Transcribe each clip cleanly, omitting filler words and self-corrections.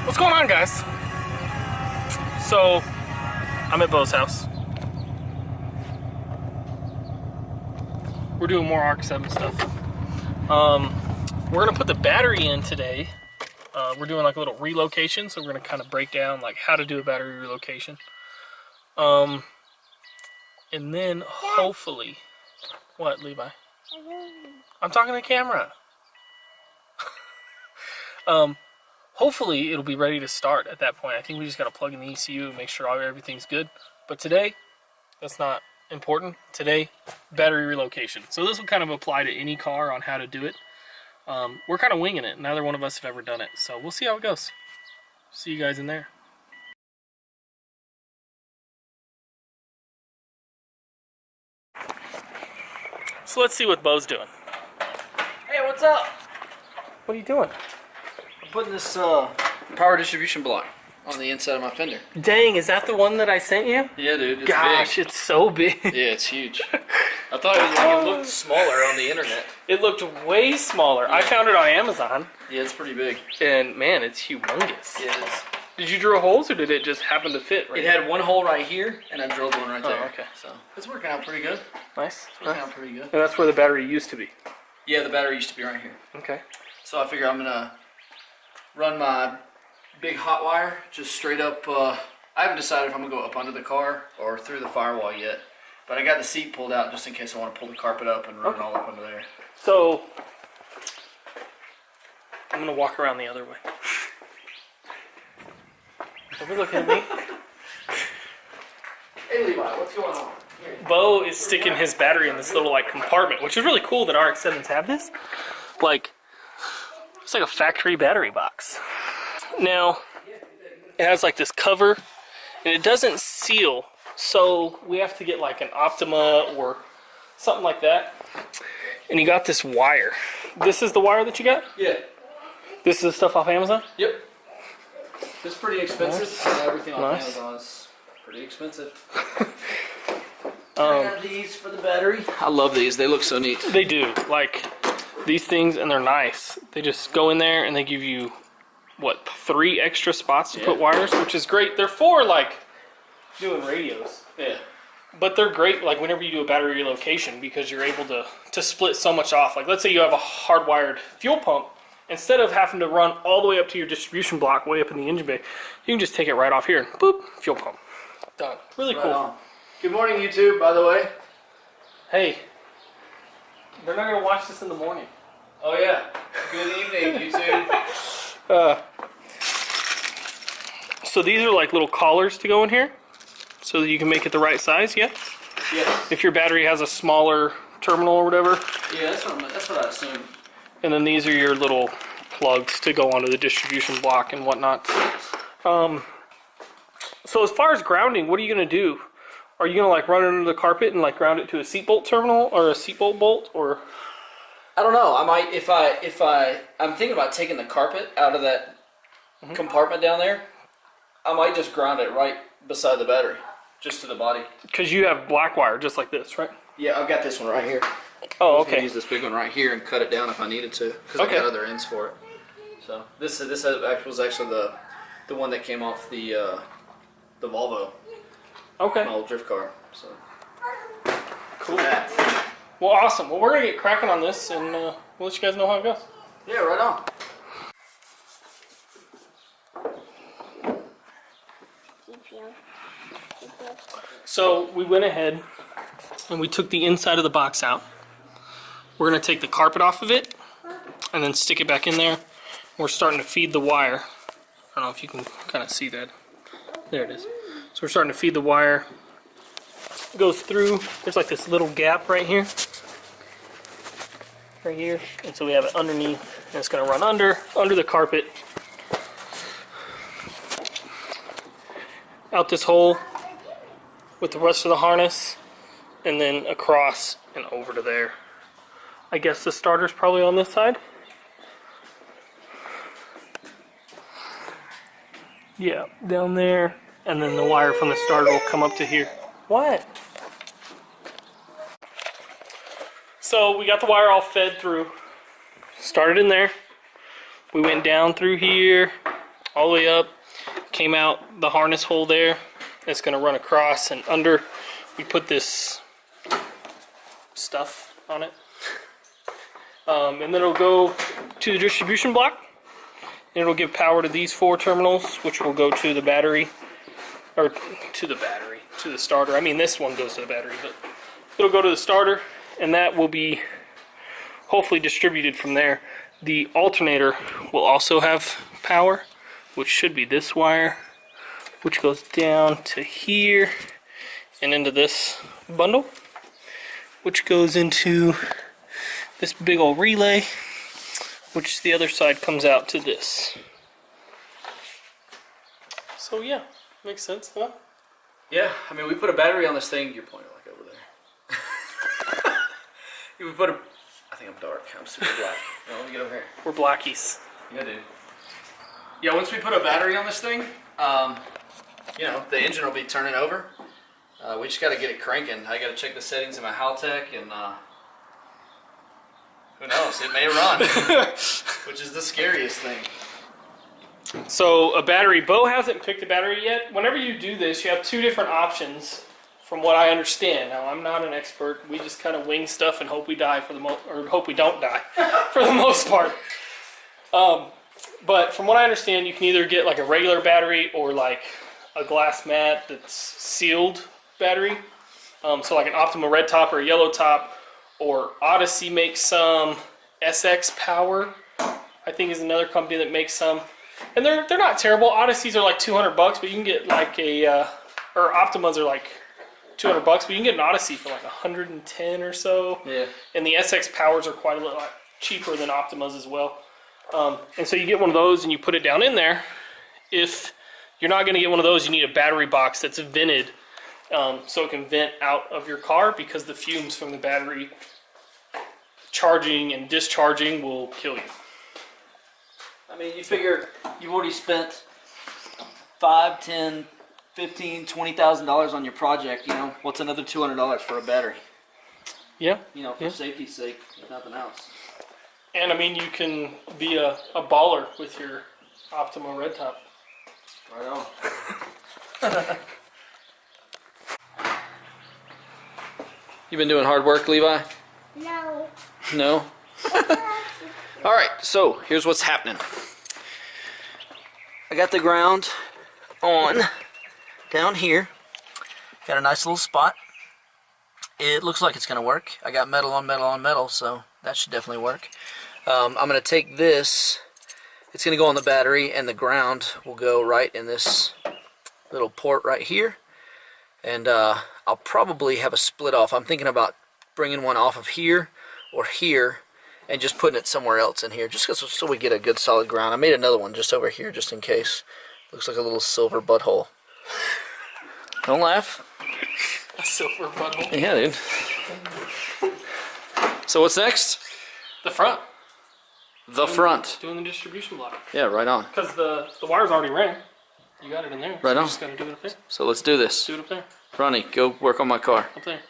What's going on, guys? So, I'm at Beau's house. We're doing more RX7 stuff. We're gonna put the battery in today. We're doing like a little relocation, so we're gonna kind of break down like how to do a battery relocation. And then hopefully, what, Levi? I'm talking to the camera. Hopefully it'll be ready to start at that point. I think we just got to plug in the ECU and make sure everything's good. But today, that's not important. Today, battery relocation. So this will kind of apply to any car on how to do it. We're kind of winging it. Neither one of us have ever done it. So we'll see how it goes. See you guys in there. So let's see what Beau's doing. Hey, what's up? What are you doing? I'm putting this power distribution block on the inside of my fender. Dang, is that the one that I sent you? Yeah, dude. It's Gosh, big. it's so big. Yeah, it's huge. I thought it was like it looked smaller on the internet. It looked way smaller. Yeah. I found it on Amazon. Yeah, it's pretty big. And man, it's humongous. Yeah, it is. Did you drill holes or did it just happen to fit right It had one hole right here, and I drilled one right there. Oh, okay. So it's working out pretty good. Nice. It's working out pretty good. And that's where the battery used to be. Yeah, the battery used to be right here. Okay. So I figure I'm gonna run my big hot wire just straight up. I haven't decided if I'm gonna go up under the car or through the firewall yet. But I got the seat pulled out just in case I want to pull the carpet up and run it all up under there. So I'm gonna walk around the other way. Don't be looking at me. Hey Levi, what's going on? Beau is sticking his battery in this little like compartment, which is really cool that RX7s have this. Like, it's like a factory battery box. Now, it has like this cover, and it doesn't seal, so we have to get like an Optima or something like that. And you got this wire. This is the wire that you got? Yeah. This is the stuff off Amazon? Yep. It's pretty expensive. Nice. Everything on Nice. Amazon is pretty expensive. I got these for the battery. I love these. They look so neat. They do. Like, these things, and they're nice. They just go in there and they give you, what, 3 extra spots to put wires, which is great. They're for, like, doing radios. Yeah. But they're great, like, whenever you do a battery relocation because you're able to split so much off. Like, let's say you have a hardwired fuel pump. Instead of having to run all the way up to your distribution block, way up in the engine bay, you can just take it right off here and boop, fuel pump. Done. Really cool. On. Good morning, YouTube, by the way. Hey, they're not going to watch this in the morning. Oh, yeah. Good evening, YouTube. So these are like little collars to go in here so that you can make it the right size, yeah? Yes. If your battery has a smaller terminal or whatever. Yeah, that's what I assumed. And then these are your little plugs to go onto the distribution block and whatnot. So as far as grounding, what are you going to do? Are you going to like run it under the carpet and like ground it to a seat bolt terminal or a seat bolt bolt, or? I don't know. I might I'm thinking about taking the carpet out of that compartment down there. I might just ground it right beside the battery, just to the body. Because you have black wire just like this, right? Yeah, I've got this one right here. Oh, I can okay. use this big one right here and cut it down if I needed to, because I got other ends for it. So this was actually the one that came off the Volvo, Okay. my old drift car. So Cool. Well, awesome. Well, we're going to get cracking on this, and we'll let you guys know how it goes. yeah, right on. So we went ahead and we took the inside of the box out. We're going to take the carpet off of it and then stick it back in there. We're starting to feed the wire. I don't know if you can kind of see that. There it is. So we're starting to feed the wire. It goes through. There's like this little gap right here. Right here. And so we have it underneath. And it's going to run under the carpet. Out this hole with the rest of the harness, and then across and over to there. I guess the starter's probably on this side. Yeah, down there, and then the wire from the starter will come up to here. What? So we got the wire all fed through. Started in there. We went down through here, all the way up, came out the harness hole there. It's going to run across and under. We put this stuff on it. And then it'll go to the distribution block. And it'll give power to these 4 terminals, which will go to the battery. Or to the starter. I mean, this one goes to the battery, but it'll go to the starter. And that will be hopefully distributed from there. The alternator will also have power, which should be this wire, which goes down to here and into this bundle, which goes into this big old relay, which the other side comes out to this. So yeah, makes sense, huh? Yeah, I mean, we put a battery on this thing. You're pointing like over there. We put a. I think I'm dark. I'm super black. No, let me get over here. We're blackies. Yeah, dude. Yeah, once we put a battery on this thing, you know, the engine will be turning over. We just got to get it cranking. I got to check the settings in my Haltech, and who knows? It may run, which is the scariest thing. So a battery, Beau hasn't picked a battery yet. Whenever you do this, you have 2 different options from what I understand. Now, I'm not an expert. We just kind of wing stuff and hope we die for the or hope we don't die for the most part. But from what I understand, you can either get like a regular battery or like a glass mat that's sealed battery. So like an Optima red top or a yellow top, or Odyssey makes some. SX Power, I think, is another company that makes some. And they're not terrible. Odysseys are like $200, but you can get like a, or Optimas are like $200, but you can get an Odyssey for like 110 or so. Yeah. And the SX Powers are quite a lot cheaper than Optimas as well. And so you get one of those and you put it down in there. If you're not going to get one of those, you need a battery box that's vented, so it can vent out of your car, because the fumes from the battery charging and discharging will kill you. I mean, you figure you've already spent $5, $10, $15, $20,000 on your project. You know, what's another $200 for a battery? Yeah. You know, for safety's sake, if nothing else. And I mean, you can be a baller with your Optima red top. Right on. You been doing hard work, Levi? No. No? All right, so here's what's happening. I got the ground on down here. Got a nice little spot. It looks like it's going to work. I got metal on metal on metal, so that should definitely work. I'm going to take this. It's going to go on the battery, and the ground will go right in this little port right here. And I'll probably have a split off. I'm thinking about bringing one off of here or here and just putting it somewhere else in here, just so we get a good solid ground. I made another one just over here just in case. Looks like a little silver butthole. Don't laugh. A silver butthole. Yeah, dude. So what's next? The front. The front. Doing the distribution block. Yeah, right on. Because the wire's already ran. You got it in there. Right on. You just got to do it up there. So let's do this. Do it up there. Ronnie, go work on my car. Up there.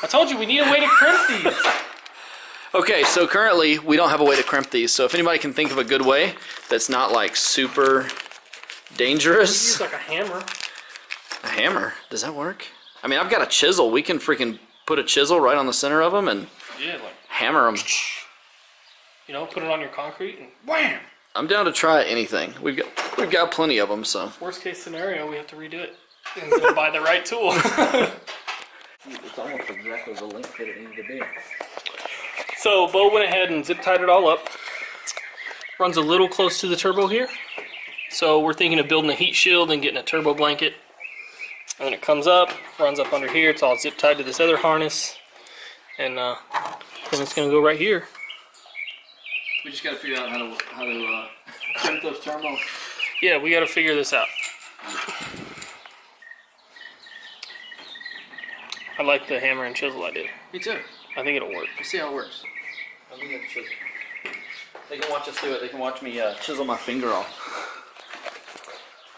I told you we need a way to crimp these. Okay, so currently we don't have a way to crimp these. So if anybody can think of a good way that's not like super dangerous. Use like a hammer. A hammer? Does that work? I mean, I've got a chisel. We can freaking put a chisel right on the center of them and Yeah, like, hammer them. you know, put it on your concrete and wham! I'm down to try anything. We've got plenty of them, so. Worst case scenario, we have to redo it and go buy the right tool. It's almost exactly the length that it needed to be. So Beau went ahead and zip tied it all up. Runs a little close to the turbo here. So we're thinking of building a heat shield and getting a turbo blanket. And then it comes up, runs up under here. It's all zip tied to this other harness. And then it's going to go right here. We just got to figure out how to crimp those terminals. Yeah, we got to figure this out. I like the hammer and chisel I did. Me too. I think it'll work. Let's see how it works. Let me get the chisel. They can watch us do it. They can watch me chisel my finger off.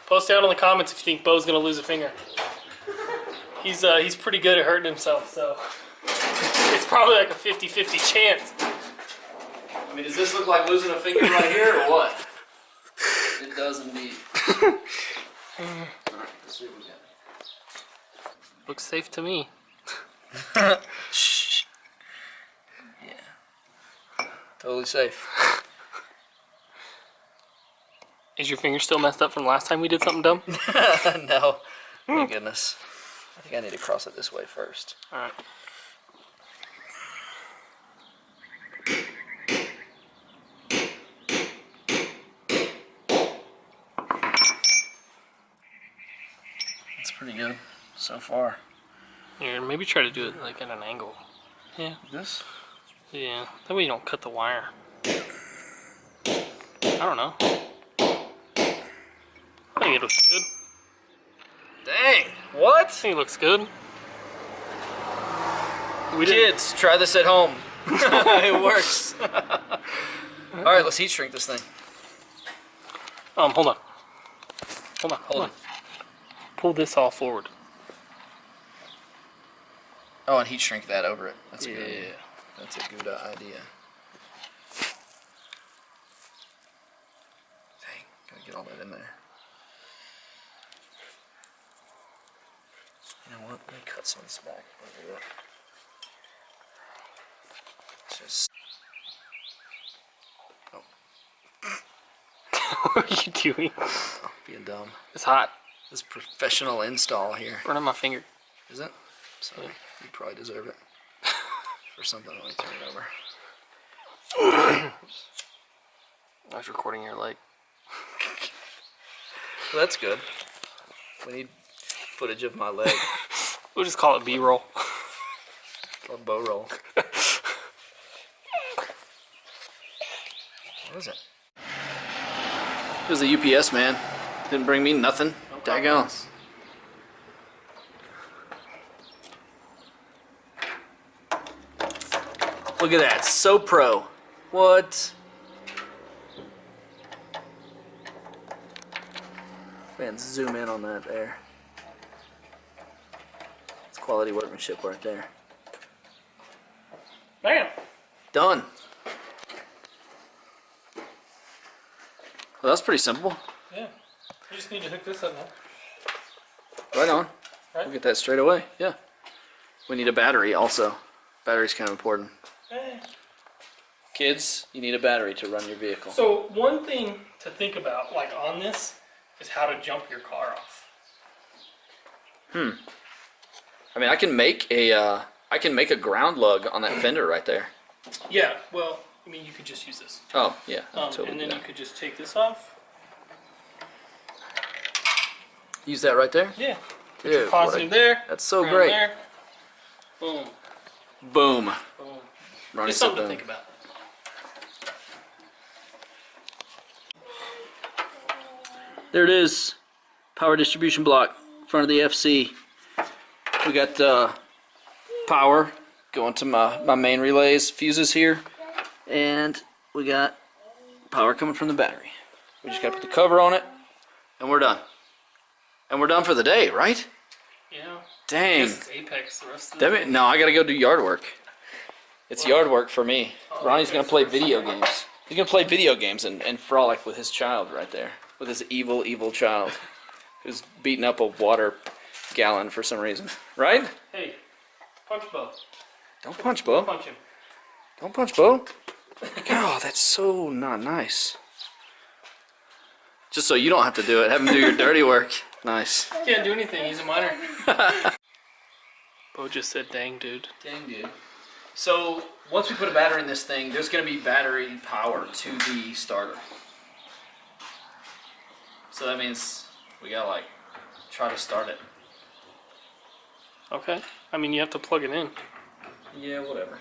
Post down in the comments if you think Beau's going to lose a finger. He's pretty good at hurting himself, so it's probably like a 50-50 chance. I mean, does this look like losing a finger right here or what? It does indeed. Alright, let's see what we got. Looks safe to me. Shh. Yeah. Totally safe. Is your finger still messed up from last time we did something dumb? No. Thank goodness. I think I need to cross it this way first. Alright. It's pretty good so far. Here, maybe try to do it like at an angle. Yeah. This? Yeah. That way you don't cut the wire. I don't know. I think it looks good. Dang! What? I think it looks good. Kids, try this at home. It works. Alright, let's heat shrink this thing. Hold on. Hold on. Pull this all forward. Oh, and heat shrink that over it. That's a Yeah. good. That's a good idea. Dang, gotta get all that in there. You know what? Let me cut some of this back. Just. What are you doing? Oh, being dumb. It's hot. This professional install here. Burning my finger. Is it? Sorry. You probably deserve it. For something, let me turn it over. I was recording your leg. Well, that's good. We need footage of my leg. We'll just call it B-roll. A bow roll. What is it? It was the UPS man. Didn't bring me nothing. Daggone. Look at that. So pro. What? Man, zoom in on that there. It's quality workmanship right there. Bam! Done. Well, that's pretty simple. Yeah. We just need to hook this up now. Right on. Right? We'll get that straight away. Yeah. We need a battery also. Battery's kind of important. Kids, you need a battery to run your vehicle. So one thing to think about, like on this, is how to jump your car off. I mean, I can make a ground lug on that fender right there. Yeah, well, I mean, you could just use this. Oh, yeah. Totally And then do you that. could just take this off. Use that right there? Yeah. Dude, Positive there. that's so ground great. There. Boom. Boom. Boom. Ronnie Just said something to boom. think about. There it is. Power distribution block, front of the FC. We got power going to my main relays, fuses here, and we got power coming from the battery. We just got to put the cover on it, and we're done. And we're done for the day, right? Yeah. Dang. This is Apex the rest of the Damn it. No, I gotta go do yard work. It's yard work for me. Ronnie's gonna play video games. He's gonna play video games and frolic with his child right there. With his evil, evil child. Who's beating up a water gallon for some reason. Right? Hey, punch Beau. Don't punch, Beau. Punch him. Don't punch, Beau. God, that's so not nice. Just so you don't have to do it. Have him do your dirty work. Nice. Can't do anything, he's a minor. Beau just said, dang, dude. Dang, dude. So, once we put a battery in this thing, there's going to be battery power to the starter. So that means we gotta, like, try to start it. Okay. I mean, you have to plug it in. Yeah, whatever.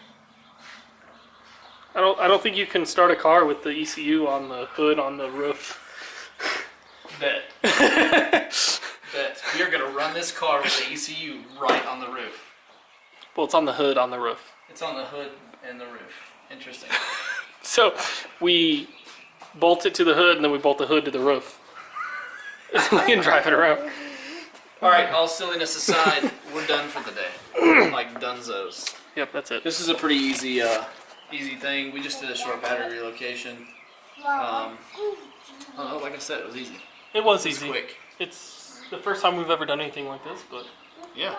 I don't think you can start a car with the ECU on the hood on the roof. Bet. Bet. We are gonna run this car with the ECU right on the roof. Well, it's on the hood on the roof. It's on the hood and the roof. Interesting. So we bolt it to the hood and then we bolt the hood to the roof. We can drive it around. Alright, all silliness aside, we're done for the day. Like dunzos. Yep, that's it. This is a pretty easy thing. We just did a short battery relocation. I don't know, like I said, it was easy. It was It's easy. quick. It's the first time we've ever done anything like this, but Yeah.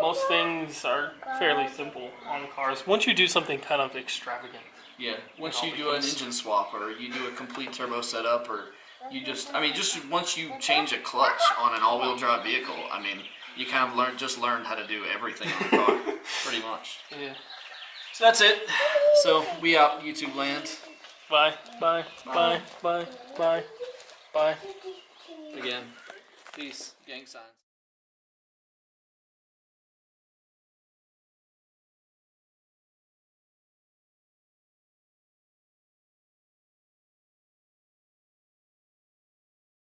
most things are fairly simple on cars. Once you do something kind of extravagant. Yeah. Once you do an engine swap, or you do a complete turbo setup, or you just once you change a clutch on an all-wheel drive vehicle, I mean, you kind of learn how to do everything on the car, pretty much. Yeah. So that's it. So we out, YouTube land. Bye. Bye. Bye. Bye. Bye. Bye. Again, peace, gang signs.